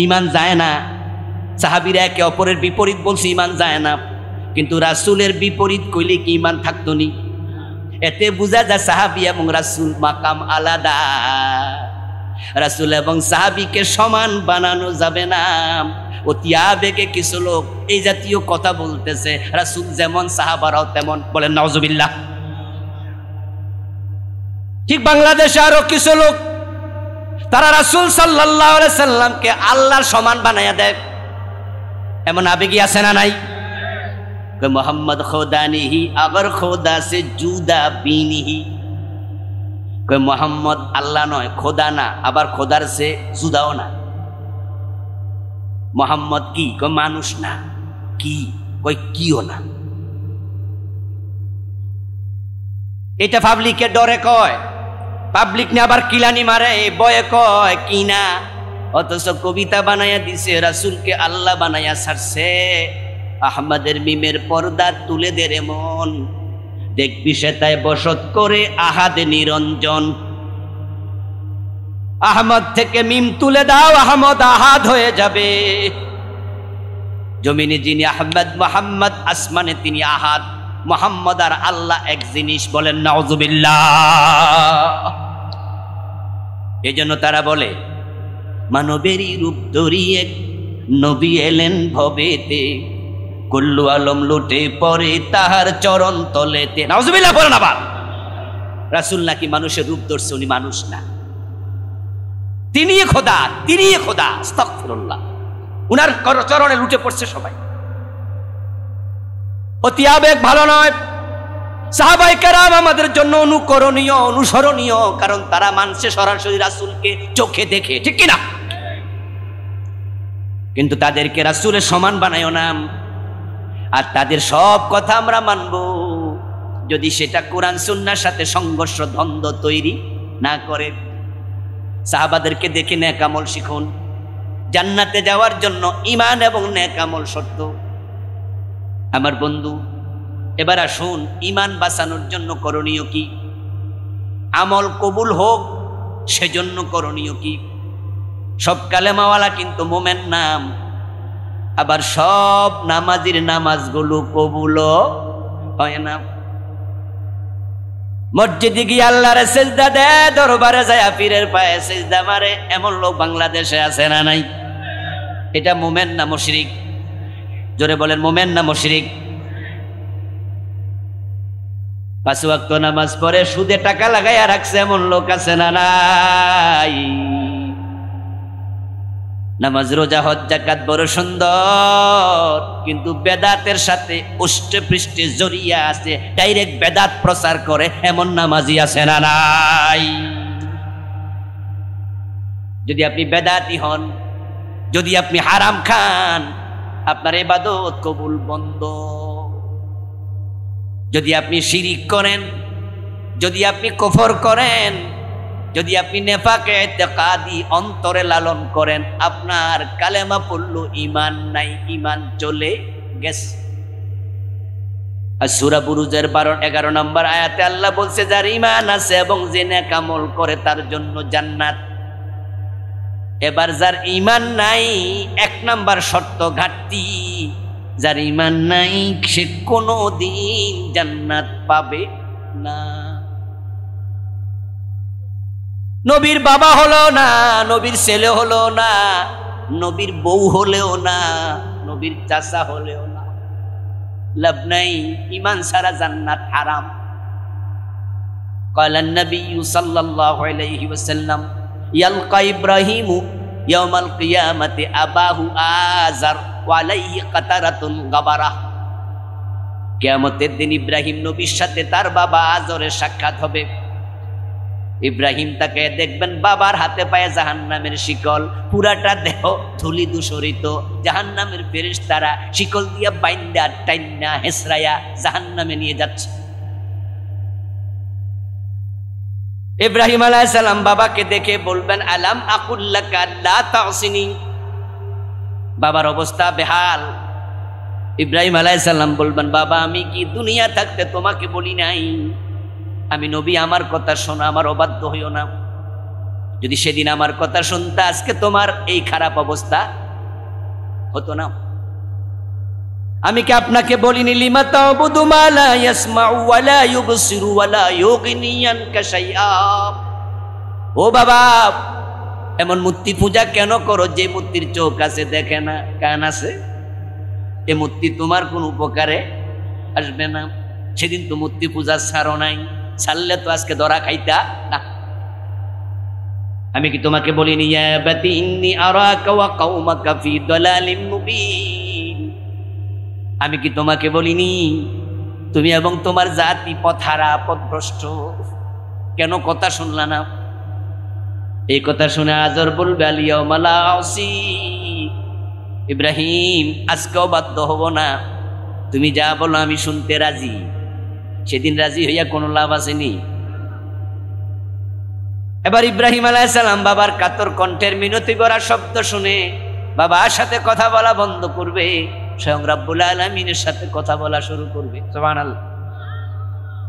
ঈমান যায় না। সাহাবীরা একে অপরের বিপরীত বলছে, ঈমান যায় না। কিন্তু রাসূলের বিপরীত কইলে কি ঈমান থাকতো নি? এতে বোঝা যায় সাহাবী এবং রাসূল মাকাম আলাদা। রাসূল এবং সাহাবীকে সমান বানানো যাবে না। অতি আবেগে কিছু লোক এই জাতীয় কথা বলতেছে, রাসূল যেমন সাহাবারাও তেমন। বলেন নাউজুবিল্লাহ। ঠিক বাংলাদেশে আরো কিছু লোক তারা রাসূল সাল্লাল্লাহু আলাইহি সাল্লামকে আল্লাহর সমান বানায়া দেয়, এমন আবেগী আছে না নাই? कि मोहम्मद खुदा नहीं अगर खुदा से जुदा भी नहीं, कि मोहम्मद अल्लाह नয় खुदा ना আবার খোদার से जुदाও না। মোহাম্মদ কি কই মানুষ না, কি কই কিও না। এটা পাবলিকের ডরে কয়, পাবলিক নে আবার কিলানি মারে বয়ে কয় কি না, অথচ কবিতা বানায়া দিছে রাসূলকে আল্লাহ বানায়া ছাড়ছে। আহমদের মিমের পর্দা তুলে দে রে মন, দেখবি সেটায় বসত করে আহাদ নিরঞ্জন। আহমদ থেকে মিম তুলে দাও, আহমদ আহাদ হয়ে যাবে। জমিনে যিনি আহমদ মোহাম্মদ, আসমানে তিনি আহাদ। মোহাম্মদ আর আল্লাহ এক জিনিস, বলেন নাউজুবিল্লাহ। এজন্য তারা বলে মানবেরই রূপ ধরিয়ে নবী এলেন ভবেতে, কুল্লু আলম লুটে পরে তাহার চরণ তলেতে। নাউজুবিল্লাহ বলেন আবার। রাসূল নাকি মানুষের রূপ ধরছে, উনি মানুষ না, তিনি খোদা, তিনি খোদা। আস্তাগফিরুল্লাহ। উনার চরণে লুটে পড়ছে সবাই। অতি আবেগ ভালো নয়। সাহাবায়ে কেরাম আমাদের জন্য অনুকরণীয়, অনুসরণীয়, কারণ তারা মানছে সরাসরি রাসূলকে চোখে দেখে, ঠিক কিনা? কিন্তু তাদেরকে রাসূলের সমান বানায়ও না। আর তাদের সব কথা আমরা মানব যদি সেটা কোরআন সুন্নাহর সাথে সংঘর্ষ, দ্বন্দ্ব তৈরি না করে। সাহাবাদেরকে দেখে নেক আমল শিখুন। জান্নাতে যাওয়ার জন্য ঈমান এবং নেক আমল শর্ত। আমার বন্ধু, এবার আসুন ঈমান বাঁচানোর জন্য করণীয় কি, আমল কবুল হোক সেজন্য করণীয় কি। সব কালেমাওয়ালা কিন্তু মোমেন নাম, আবার সব নামাজির নামাজগুলো কবুলও হয় না। মসজিদে গিয়ে আল্লাহর সিজদা দেয়, দরবারে যায় পীরের পায়ে সিজদা মারে, এমন লোক বাংলাদেশে আছে না নাই? এটা মুমিন না মুশরিক? জোরে বলেন, মুমিন না মুশরিক? পাঁচ ওয়াক্ত নামাজ পড়ে সুদে টাকা লাগাইয়া রাখছে এমন লোক আছে না নাই? নামাজ রোজা হজ যাকাত বড় সুন্দর, কিন্তু বেদাতের সাথে উষ্টে পৃষ্ঠে জড়িয়ে আছে, ডাইরেক্ট বেদাত প্রচার করে এমন নামাজি আছে না নাই? যদি আপনি বেদাতি হন, যদি আপনি হারাম খান, আপনার ইবাদত কবুল বন্ধ। যদি আপনি শিরিক করেন, যদি আপনি কুফর করেন, যদি আপনি নেফাকে ইতিকাদি অন্তরে লালন করেন, আপনার কালেমা পড়লো ঈমান নাই, ঈমান চলে গেছে। আর সূরা বুরুজের 12-11 নম্বর আয়াতে আল্লাহ বলছে যার ঈমান আছে এবং যে নেক আমল করে তার জন্য জান্নাত। এবার যার ঈমান নাই, 1 নম্বর শর্ত ঘাটতি, যার ঈমান নাই সে কোনোদিন জান্নাত পাবে না। নবীর বাবা হলো না, নবীর ছেলে হলো না, নবীর বউ হলেও না, নবীর চাচা হলেও না, লাভ নাই। ঈমান ছাড়া জান্নাত হারাম। قال النبي صلى الله عليه وسلم يلقى إبراهيم يوم القيامة أباه آزر وعليه قطرة غبرة। কিয়ামতের দিন ইব্রাহিম নবীর সাথে তার বাবা আজরের সাক্ষাৎ হবে। ইব্রাহিম তাকে দেখবেন, বাবার হাতে পায়ে জাহান্নামের শিকল, পুরাটা দেহ ধুলি দূষরিত। জাহান্নামের ফেরেশতারা শিকল দিয়া বাইন্দা টাইন্না হেসরায়া জাহান্নামে নিয়ে যাচ্ছে। ইব্রাহিম আলাইহিস সালাম বাবাকে দেখে বলবেন আলাম আকুল লাকা লা তাসিনি। বাবার অবস্থা বেহাল। ইব্রাহিম আলাইহিস সালাম বলবেন, বাবা আমি কি দুনিয়া থাকতে তোমাকে বলি নাই আমি নবী, আমার কথা শোনো, আমার অবাধ্য হইও না। যদি সেদিন আমার কথা শুনতে আজকে তোমার এই খারাপ অবস্থা হতো না। আমি কি আপনাকে বলিনি লিমা তা'বুদু মা লা ইয়াসমাউ ওয়া লা ইউবসিরু ওয়া লা ইউগনি আনকা শাইআ। ও বাবা, এমন মূর্তি পূজা কেন করো যে মূর্তির চোখ আছে, দেখে না, কান আছে? এই মূর্তি তোমার কোন উপকারে আসবে না। সেদিন তো মূর্তি পূজা ছাড়ো নাই, ছাড়লে তো আজকে ধরা খাইতা না। আমি কি তোমাকে বলিনি ইয়া বাতি ইন্নী আরাকা ওয়া কওমাকা ফি দালালিম মুবিন, আমি কি তোমাকে বলিনি তুমি এবং তোমার জাতি পথহারা পথভ্রষ্ট? কেন কথা শুনলা না? এই কথা শুনে আজর বলবে আলিয়াউমা লা আসি, ইব্রাহিম আজকেও বাধ্য হব না, তুমি যা বলো আমি শুনতে রাজি। সেদিন রাজি হইয়া কোনো লাভ আসেনি। এবার ইব্রাহিম আলাইহিস সালাম বাবার কাতর কণ্ঠের মিনতি ভরা শব্দ শুনে বাবার সাথে কথা বলা বন্ধ করবে, স্বয়ং রাব্বুল আলামিনের সাথে কথা বলা শুরু করবে। সুবহানাল্লাহ।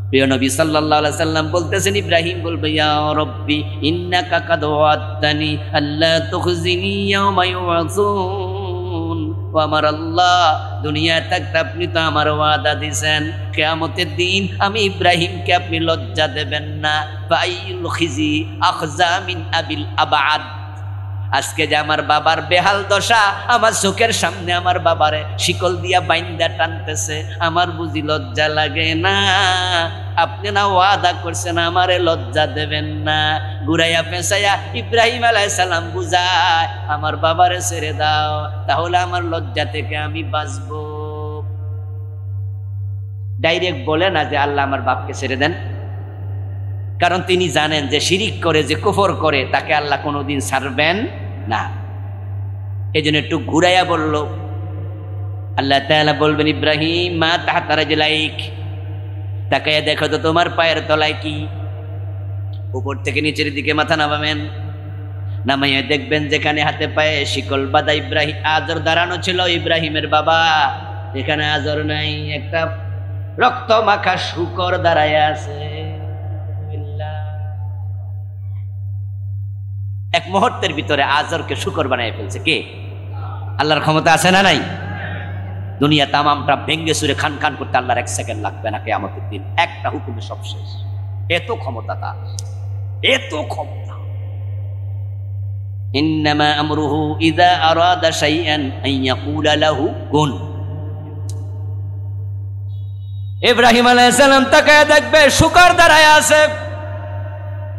প্রিয় নবী সাল্লাল্লাহু আলাইহি সাল্লাম বলতেছেন, ইব্রাহিম বলবে ইয়া রব্বি ইন্নাকা কাদ ওয়া'আদতানি আল্লা তুখজিনি ইয়াওমা ইউ'আসুন। ও আমার আল্লাহ, দুনিয়া থাকতে আপনি তো আমার ওয়াদা দিয়েছেন কিয়ামতের দিন আমি ইব্রাহিমকে আপনি লজ্জা দেবেন না। ফাইল খিজি আখজা মিন আবিল আবাদ। আজকে যে আমার বাবার বেহাল দশা, আমার চোখের সামনে আমার বাবারে শিকল দিয়া বাইন্দা টানতেছে, আমার বুঝি লজ্জা লাগে না? আপনি না ওয়াদা করছেন আমারে লজ্জা দেবেন না? ঘুরাইয়া পেঁচাইয়া ইব্রাহিম আলাইহিস সালাম বুঝায় আমার বাবারে ছেড়ে দাও, তাহলে আমার লজ্জা থেকে আমি বাঁচবো। ডাইরেক্ট বলে না যে আল্লাহ আমার বাপকে ছেড়ে দেন, কারণ তিনি জানেন যে শিরিক করে, যে কুফর করে, তাকে আল্লাহ কোনোদিন ছাড়বেন না। এই জন্য একটু ঘুরাইয়া বলল। আল্লাহ তাআলা বলবেন, ইব্রাহিম মা তাহতা রাজলাইক, তাকাইয়া দেখো তো তোমার পায়ের তলায় কি। উপর থেকে নিচের দিকে মাথা নামাবেন, নামাইয়া দেখবেন যেখানে হাতে পায়ে শিকল বাঁধা ইব্রাহিম আজর দাঁড়ানো ছিল ইব্রাহিমের বাবা, এখানে আজর নাই, একটা রক্ত মাখা শূকর দাঁড়ায় আছে। এক মুহূর্তের ভিতরে আজরকে শূকর বানিয়ে ফেলছে কে? আল্লাহর ক্ষমতা আছে না নাই? দুনিয়া তামামটা ভেঙ্গে সুরে খান খান করতে আল্লাহর 1 সেকেন্ড লাগবে না কিয়ামতের দিন। একটা হুকুমে সব শেষ। এত ক্ষমতা তার, এত ক্ষমতা। ইন্নামা আমরুহু ইযা আরাদা শাইআন আন ইয়াকুলা লাহু কুন। ইব্রাহিম আলাইহিস সালাম তাকায় দেখবে শূকর দাঁড়ায় আছে।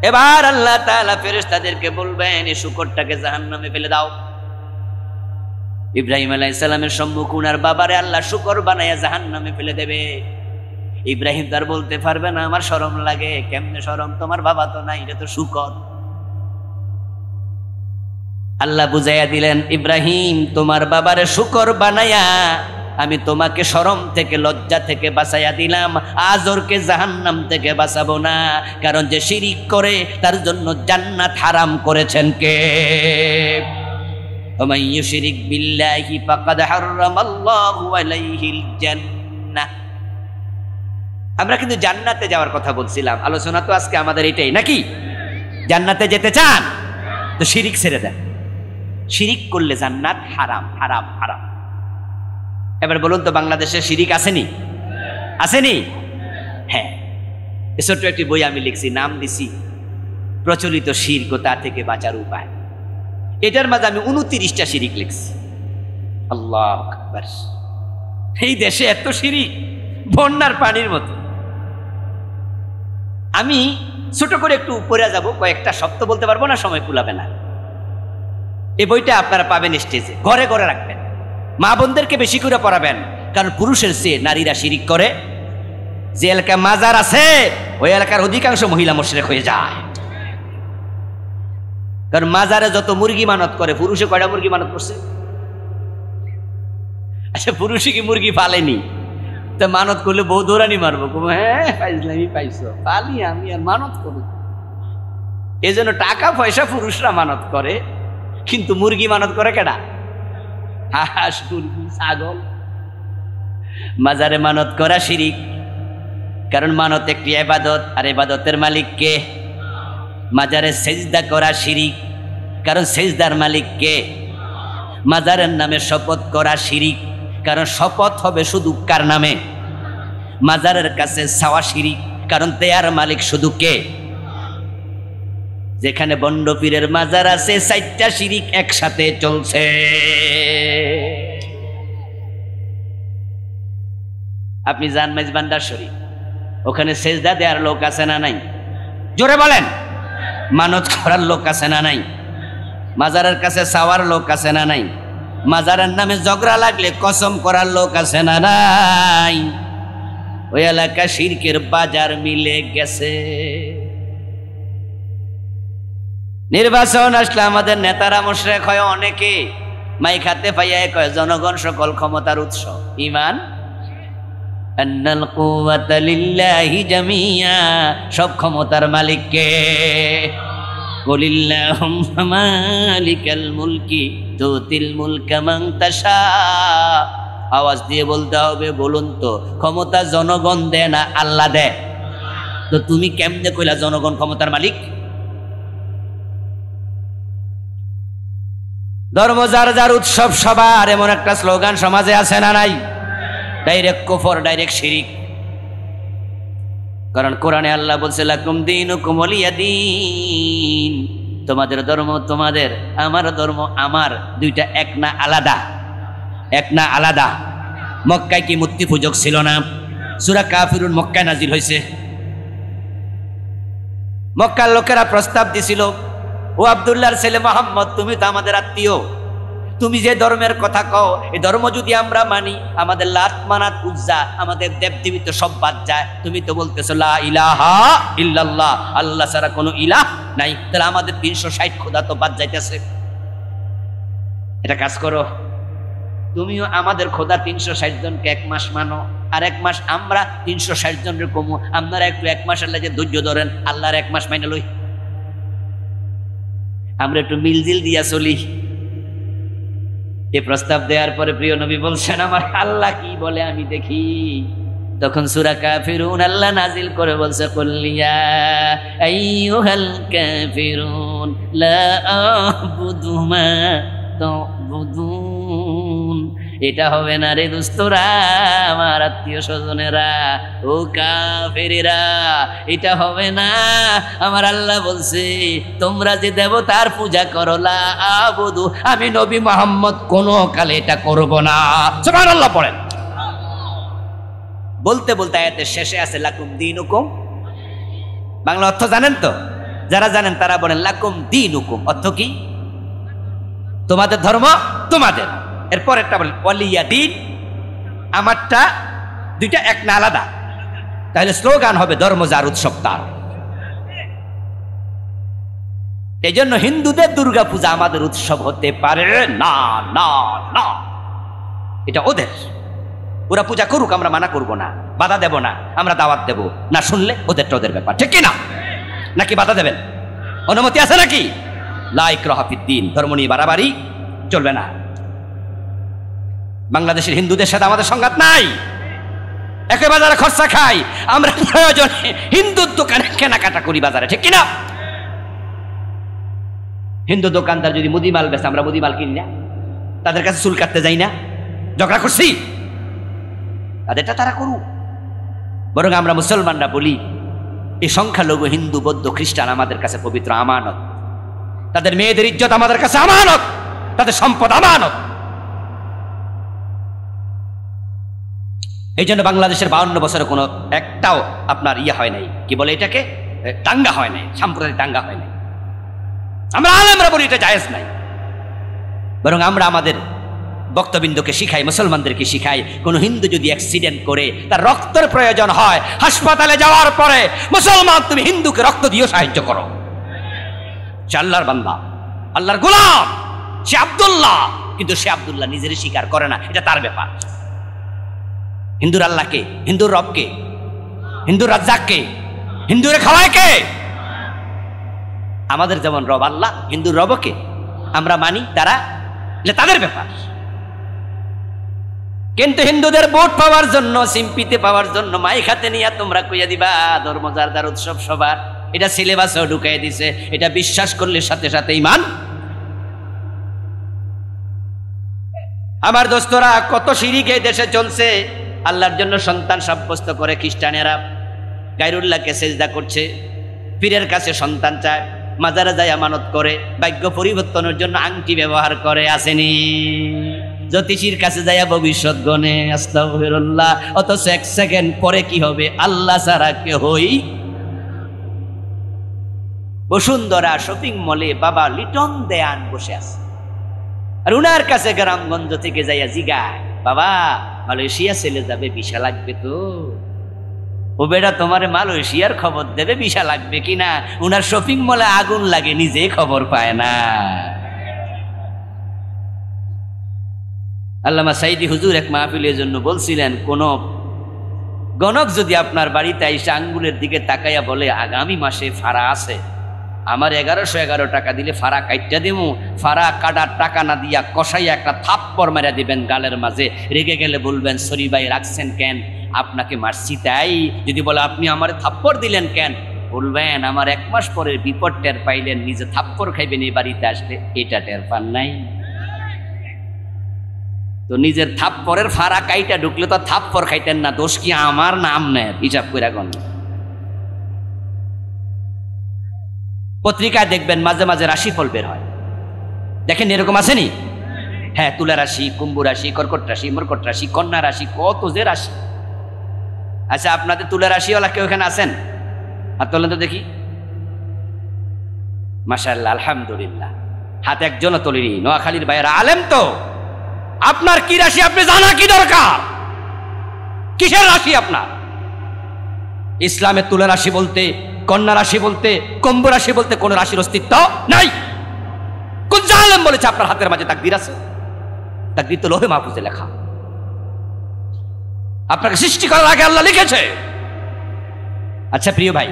এবার আল্লাহ তাআলা ফেরেশতাদেরকে বলবেন, এই শূকরটাকে জাহান্নামে ফেলে দাও। ইব্রাহিম আলাইহিস সালামের সম্মুখ উনার বাবারে আল্লাহ শূকর বানায়া জাহান্নামে ফেলে দেবে। ইব্রাহিম তার বলতে পারবে না, আমার শরম লাগে। কেমনে শরম? তোমার বাবা তো নাই, এটা তো শূকর। আল্লাহ বুঝাইয়া দিলেন, ইব্রাহিম তোমার বাবারে শূকর বানায়া আমি তোমাকে শরম থেকে, লজ্জা থেকে বাঁচাইয়া দিলাম, আজরকে জাহান্নাম থেকে বাঁচাবো না। কারণ যে শিরিক করে তার জন্য জান্নাত হারাম করেছেন কে? ওয়া মান ইউশরিক বিল্লাহি ফাকাদ হারামাল্লাহু আলাইহিল জান্নাহ। আমরা কিন্তু জান্নাতে যাওয়ার কথা বলছিলাম, আলোচনা তো আজকে আমাদের এটাই নাকি? জান্নাতে যেতে চান তো শিরিক ছেড়ে দেন। শিরিক করলে জান্নাত হারাম, হারাম, হারাম। এবার বলুন তো, বাংলাদেশে শিরিক আসেনি? আসেনি? হ্যাঁ। ছোট্ট একটি বই আমি লিখছি, নাম দিছি প্রচলিত শিরক ও তা থেকে বাঁচার উপায়। এটার মাঝে আমি 29টা শিরিক লিখছি। আল্লাহু আকবার। এই দেশে এত শিরিক, বন্যার পানির মতো। আমি ছোট করে একটু উপরে যাব, কয়েকটা শব্দ বলতে পারবো না, সময় কুলাবে না। এই বইটা আপনারা পাবেন স্টেজে, ঘরে ঘরে রাখবেন, মা বোনদেরকে বেশি করে পড়াবেন। কারণ পুরুষের চেয়ে নারীরা শিরিক করে। যে এলাকায় মাজার আছে ওই এলাকার অধিকাংশ মহিলা মুশরিক হয়ে যায়। কারণ মাজারে যত মুরগি মানত করে, পুরুষে কয়টা মুরগি মানত করছে? আচ্ছা, পুরুষে কি মুরগি পালেনি? তো মানত করলে বউ দৌড়ানি মারবো, হ্যাঁ পাইলামি পাইছো, পালি আমি আর মানত করি। এই জন্য টাকা পয়সা পুরুষরা মানত করে, কিন্তু মুরগি মানত করে কেডা? হাঁস, মুরগি, ছাগল। মাজারে মানত করা শিরিক। কারণ মানত একটি ইবাদত, আর ইবাদতের মালিক কে? মাজারে সেজদা করা শিরিক, কারণ সেজদার মালিক কে? মাজারের নামে শপথ করা শিরিক, কারণ শপথ হবে শুধু কার নামে? মাজারের কাছে চাওয়া শিরিক, কারণ দেয়ার মালিক শুধু কে? যেখানে বন্ড পীরের মাজার আছে, 4টা শিরিক একসাথে চলছে। আপনি যান মেজবান্ডার শরীফ, ওখানে সেজদা দেওয়ার লোক আছে না নাই? জোরে বলেন। মানত করার লোক আছে না নাই? মাজারের কাছে চাওয়ার লোক আছে না নাই? মাজারের নামে ঝগড়া লাগলে কসম করার লোক আছে না নাই? ওই এলাকা শিরকের বাজার মিলে গেছে। নির্বাচন আসলে আমাদের নেতারা মুশরিক হয়, অনেকে মাই খাতে পাইয়া কয় জনগণ সকল ক্ষমতার উৎস। ইমান আন্নাল কুওয়াতা লিল্লাহি জামিয়া, সব ক্ষমতার মালিক কে? কুলিল্লাহুম্মা মালিকাল মুলকি তুতিল মুলকা মান তাশা। আওয়াজ দিয়ে বলতে হবে, বলুন তো ক্ষমতা জনগণ দেয় না আল্লাহ দেয়? তো তুমি কেমনে কইলা জনগণ ক্ষমতার মালিক? ধর্ম যার যার উৎসব সবার, এমন একটা স্লোগান সমাজে আছে না নাই? ডাইরেক্ট কুফর, ডাইরেক্ট শিরিক। কারণ কোরআনে আল্লাহ বলছে লাকুম দীনুকুম ওয়ালিয়া দীন, তোমাদের ধর্ম তোমাদের, আমার ধর্ম আমার, দুইটা এক না আলাদা? এক না আলাদা? মক্কায় কি মূর্তি পূজক ছিল না? সূরা কাফিরুন মক্কায় নাজিল হয়েছে। মক্কার লোকেরা প্রস্তাব দিছিল, ও আব্দুল্লাহর ছেলে মোহাম্মদ, তুমি তো আমাদের আত্মীয়, তুমি যে ধর্মের কথা কও, এই ধর্ম যদি আমরা মানি, আমাদের লাত মানাত উজ্জা, আমাদের দেবদেবী তো সব বাদ যায়। তুমি তো বলতেছো লা ইলাহা ইল্লাল্লাহ, আল্লাহ ছাড়া কোনো ইলাহ নাই, তাহলে আমাদের 360 খোদা তো বাদ যাইতেছে। এটা কাজ করো, তুমিও আমাদের খোদা 360 জনকে এক মাস মানো, আর এক মাস আমরা 360 জনের কমু। আপনারা একটু এক মাস আল্লাহ যে ধৈর্য ধরেন, আল্লাহর এক মাস মাইনে লই, আমরা একটু মিলজিল দিয়া চলি। এই প্রস্তাব দেওয়ার পরে প্রিয় নবী বলছেন, আমার আল্লাহ কি বলে আমি দেখি। তখন সূরা কাফিরুন আল্লাহ নাজিল করে বলছে, কুল্লিয়া আইয়ুহাল কাফিরুন লা আ'বুদু মা তা'বুদুন। এটা হবে না রে দোস্তরা, আমার আত্মীয় স্বজনেরা, ও কাফেরেরা, এটা হবে না। আমার আল্লাহ বলছে, তোমরা যে দেবতার পূজা করো, লা আ'বুদু, আমি নবী মুহাম্মদ কোন কালে এটা করব না। সুবহানাল্লাহ পড়েন। বলতে বলতে আয়াতের শেষে আছে লাকুম দীনুকুম। বাংলা অর্থ জানেন তো? যারা জানেন তারা বলেন লাকুম দীনুকুম, অর্থ কি? তোমাদের ধর্ম তোমাদের। এরপর একটা বলেন ওয়ালিয়া দিন, আমারটা, দুইটা এক না আলাদা। তাহলে স্লোগান হবে ধর্ম যার উৎসব তার। এই জন্য হিন্দুদের দুর্গা পূজা আমাদের উৎসব হতে পারে না, না না, এটা ওদের। ওরা পূজা করুক, আমরা মানা করব না, বাধা দেব না, আমরা দাওয়াত দেব না। শুনলে ওদেরটা ওদের ব্যাপার, ঠিক কিনা? নাকি বাধা দেবেন? অনুমতি আছে নাকি? লা ইকরাহা ফিদ্দীন, ধর্ম নিয়ে বাড়াবাড়ি চলবে না। বাংলাদেশের হিন্দুদের সাথে আমাদের সংঘাত নাই, একে বাজারে খরচা খাই, আমরা প্রয়োজনে হিন্দুর দোকানে কেনাকাটা করি বাজারে, ঠিক কিনা? হিন্দু দোকানদার যদি মুদি মাল বেচে, আমরা মুদি মাল কিনি না, তাদের কাছে চুল কাটতে যাই না, ঝগড়া করছি, তাদেরটা তারা করুক। বরং আমরা মুসলমানরা বলি, এই সংখ্যালঘু হিন্দু বৌদ্ধ খ্রিস্টান আমাদের কাছে পবিত্র আমানত, তাদের মেয়েদের ইজ্জত আমাদের কাছে আমানত, তাদের সম্পদ আমানত। এই জন্য বাংলাদেশের 52 বছরে কোনো একটাও আপনার ইয়ে হয় নাই, কি বলে এটাকে, দাঙ্গা হয় নাই, সাম্প্রদায়িক দাঙ্গা হয় নাই। আমরা আলেমরা বলি এটা জায়েজ নাই। বরং আমরা আমাদের বক্তবিন্দুকে শিখাই, মুসলমানদেরকে শিখাই, কোন হিন্দু যদি অ্যাক্সিডেন্ট করে, তার রক্তের প্রয়োজন হয়, হাসপাতালে যাওয়ার পরে মুসলমান তুমি হিন্দুকে রক্ত দিয়ে সাহায্য করো। সে আল্লাহর বান্দা, আল্লাহর গোলাম, সে আব্দুল্লাহ, কিন্তু সে আব্দুল্লাহ নিজের স্বীকার করে না, এটা তার ব্যাপার। হিন্দুর আল্লাহকে, হিন্দুর রবকে, হিন্দুর রাজ্জাককে, হিন্দুরে খাওয়ায় কে? আমাদের যেমন রব আল্লাহ, হিন্দুর রবকে আমরা মানি, তারা তাদের ব্যাপার। কিন্তু হিন্দুদের ভোট পাওয়ার জন্য, সিম্পিতে পাওয়ার জন্য মাই খাতে নিয়ে তোমরা কইয়া দিবা ধর্ম যার যার উৎসব সবার, এটা সিলেবাসেও ঢুকাই দিছে। এটা বিশ্বাস করলে সাথে সাথে ঈমান। আমার দোস্তরা, কত শিরিক এই দেশে চলছে। আল্লাহর জন্য সন্তান সাব্যস্ত করে খ্রিস্টানেরা, গায়রুল্লাহকে সেজদা করছে, পীরের কাছে সন্তান চায়, মাজারে যায় আমানত করে, ভাগ্য পরিবর্তনের জন্য আংটি ব্যবহার করে, আসেনি? জ্যোতিষীর কাছে যাইয়া ভবিষ্যৎ গণে, আস্তাগফিরুল্লাহ। অথচ 1 সেকেন্ড পরে কি হবে, আল্লাহ ছাড়া কেহই। বসুন্ধরা শপিং মলে বাবা লিটন দেয়ান বসে আছে, আর উনার কাছে গ্রামগঞ্জ থেকে যাইয়া জিগায়, বাবা মালয়েশিয়া ছেলে যাবে, ভিসা লাগবে তো? ও বেটা তোমারে মালয়েশিয়ার খবর দেবে ভিসা লাগবে কিনা? উনার শপিং মলে আগুন লাগে, নিজে খবর পায় না। আল্লামা সাইদি হুজুর এক মাহফিলের জন্য বলছিলেন, কোন গণক যদি আপনার বাড়িতে এসে আঙ্গুলের দিকে তাকাইয়া বলে আগামী মাসে ফাড়া আছে, আমার 1111 টাকা দিলে ফাড়া কাইটটা দেব, ফাড়া কাটার টাকা না দিয়া কষাইয়া একটা থাপ্পড় মারা দিবেন গালের মাঝে। রেগে গেলে বলবেন সরি ভাই রাখছেন কেন, আপনাকে মারছি তাই। যদি বলে আপনি আমার থাপ্পড় দিলেন কেন, বলবেন আমার 1 মাস পরের বিপদ টের পাইলেন, নিজে থাপ্পড় খাইবেন এই বাড়িতে আসলে, এটা টের পান নাই। তো নিজের থাপ্পড়ের ফাড়া কাইটা ঢুকলে তো থাপ্পড় খাইতেন না, দোষ কি আমার নাম নেয়, হিসাব করে গণ। পত্রিকায় দেখবেন মাঝে মাঝে রাশিফল বের হয়, দেখেন এরকম আসেনি? হ্যাঁ, তুলা রাশি, কুম্ভ রাশি, কর্কট রাশি, মর্কট রাশি, কন্যা রাশি, কত যে রাশি। আচ্ছা, আপনাদের তুলা রাশিওয়ালা কেউ এখানে আছেন? হাত তোলেন তো দেখি। মাশাআল্লাহ, আলহামদুলিল্লাহ। হাত একজনও তোলেনি। নোয়াখালীর ভাইয়েরা আলেম তো, আপনার কি রাশি আপনি জানা কি দরকার? কিসের রাশি আপনার? ইসলামে তুলা রাশি বলতে, কন্যা রাশি বলতে, কুম্ভ রাশি বলতে কোন রাশির অস্তিত্ব নাই। কোন জালেম বলেছে আপনার হাতের মাঝে তাকদীর আছে? তাকদীর তো লোহে মাহফুজে লেখা, আপনাকে সৃষ্টি করার আগে আল্লাহ লিখেছে। আচ্ছা প্রিয় ভাই,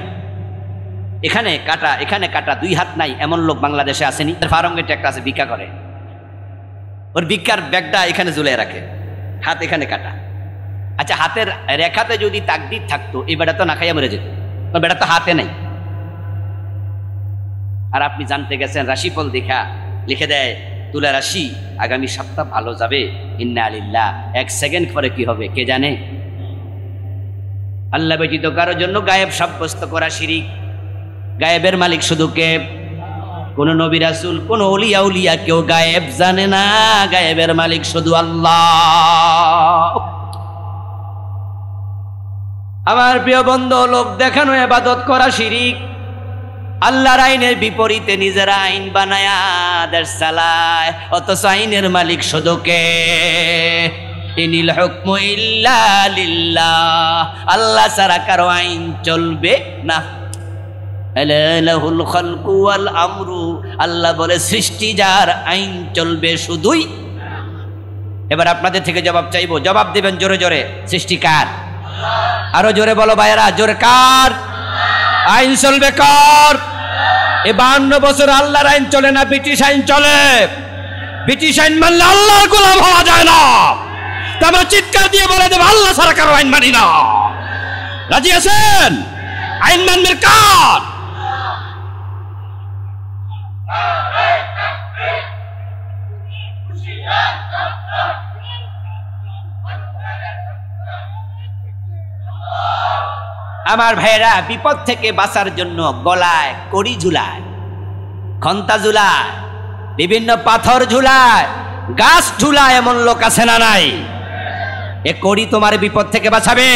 এখানে কাটা, এখানে কাটা, 2 হাত নাই এমন লোক বাংলাদেশে আসেনি? ফার্মগেটে একটা আছে, ভিক্ষা করে, ওর ভিক্ষার ব্যাগটা এখানে ঝুলিয়ে রাখে, হাত এখানে কাটা। আচ্ছা, হাতের রেখাতে যদি তাকদীর থাকতো এই বেটা তো না খাইয়া মরে যেত, বেটা তো হাতে নাই। আর আপনি জানতে গেছেন রাশিফল দেখা লিখে দেয় তুলা রাশি আগামী সপ্তাহ ভালো যাবে, ইন্না লিল্লাহ। 1 সেকেন্ড পরে কি হবে কে জানে? আল্লাহ ব্যতীত কারোর জন্য গায়েব সাব্যস্ত করা শিরিক। গায়েবের মালিক শুধু কে? কোন নবী রাসূল, কোন ওলিয়া উলিয়া কেউ গায়েব জানে না, গায়েবের মালিক শুধু আল্লাহ। আমার প্রিয় বন্ধু, লোক দেখানো ইবাদত করা শিরিক। আল্লাহর আইনের বিপরীতে নিজেরা আইন বানায়া দেশ চালায়, অথচ আইনের মালিক শুধু কে? ইনিল হুকমু ইল্লা লিল্লাহ। আল্লাহ ছাড়া কারো আইন চলবে না। লাহুল খালকু ওয়াল আমরু। আল্লাহ বলে সৃষ্টি যার, আইন চলবে শুধুই। এবার আপনাদের থেকে জবাব চাইবো, জবাব দিবেন জোরে জোরে। সৃষ্টি কার? আরো জোরে বলো ভাইয়েরা, জোরে কার? আইন চলবে কার? এই 52 বছর আল্লাহর আইন চলে না, ব্রিটিশ আইন চলে। ব্রিটিশ আইন মানলে আল্লাহর গোলাম হওয়া যায় না। তা আমরা চিৎকার দিয়ে বলে দেব আল্লাহ ছাড়া কারো আইন মানি না। রাজি আছেন? আইন মানবেন কার? আমার ভাইয়েরা, বিপদ থেকে বাঁচার জন্য গলায় কড়ি ঝুলায়, খন্তা ঝুলায়, বিভিন্ন পাথর ঝুলায়, গাছ ঝুলায়, এমন লোক আছে না নাই? এ কড়ি তোমার বিপদ থেকে বাঁচাবে।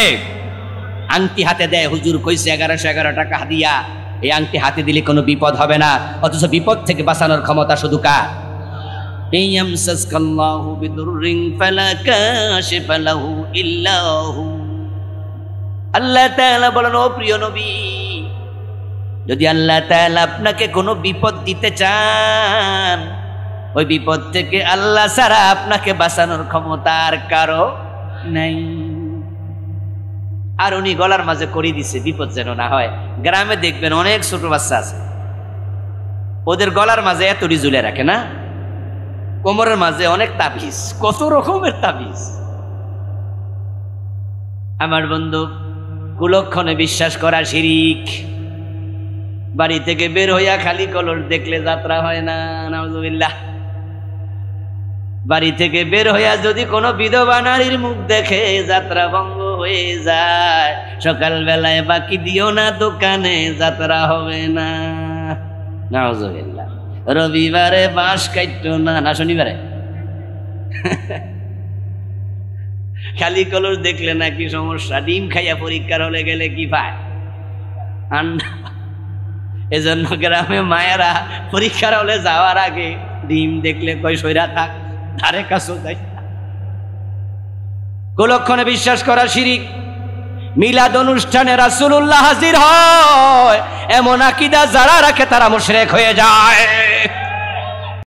আংটি হাতে দেয়, হুজুর কইছে 1111 টাকা দিয়া, এই আংটি হাতে দিলে কোনো বিপদ হবে না, অথচ বিপদ থেকে বাঁচানোর ক্ষমতা শুধু কার? ইয়ামসাসকাল্লাহু বিদুররিন ফালা কাশিফা লাহু ইল্লা হু। আল্লাহ তাআলা বলেন, ও প্রিয় নবী, যদি আল্লাহ তাআলা আপনাকে কোনো বিপদ দিতে চান, ওই বিপদ থেকে আল্লাহ ছাড়া আপনাকে বাঁচানোর ক্ষমতা আর কারো নাই। আর উনি গলার মাঝে করে দিছে বিপদ যেন না হয়। গ্রামে দেখবেন অনেক ছোট বাচ্চা আছে, ওদের গলার মাঝে এতটি ঝুলে রাখে না, কোমরের মাঝে অনেক তাবিজ, কত রকমের তাবিজ। আমার বন্ধু, কুলক্ষণে বিশ্বাস করা শিরিক। বাড়ি থেকে বের হইয়া খালি কলস দেখলে যাত্রা হয় না, নাউজুবিল্লাহ। বাড়ি থেকে বের হইয়া যদি কোনো বিধবা নারীর মুখ দেখে যাত্রা ভঙ্গ হয়ে যায়। সকালবেলায় বাকি দিও না দোকানে, যাত্রা হবে না, নাউজুবিল্লাহ। রবিবারে বাঁশ কাটতো না, না শনিবারে। খালি কলস দেখলে নাকি সমস্যা। ডিম খাইয়া পরীক্ষার হলে গেলে কি পায়? আন্ডা। এজন্য গ্রামে মায়েরা পরীক্ষার হলে যাওয়ার আগে ডিম দেখলে কই সইরা থাক, ধারে কাছেও যাই না। কুলক্ষণে বিশ্বাস করা শিরিক। মিলাদ অনুষ্ঠানে রাসূলুল্লাহ হাজির হয়, এমন আকীদা যারা রাখে তারা মুশরিক হয়ে যায়।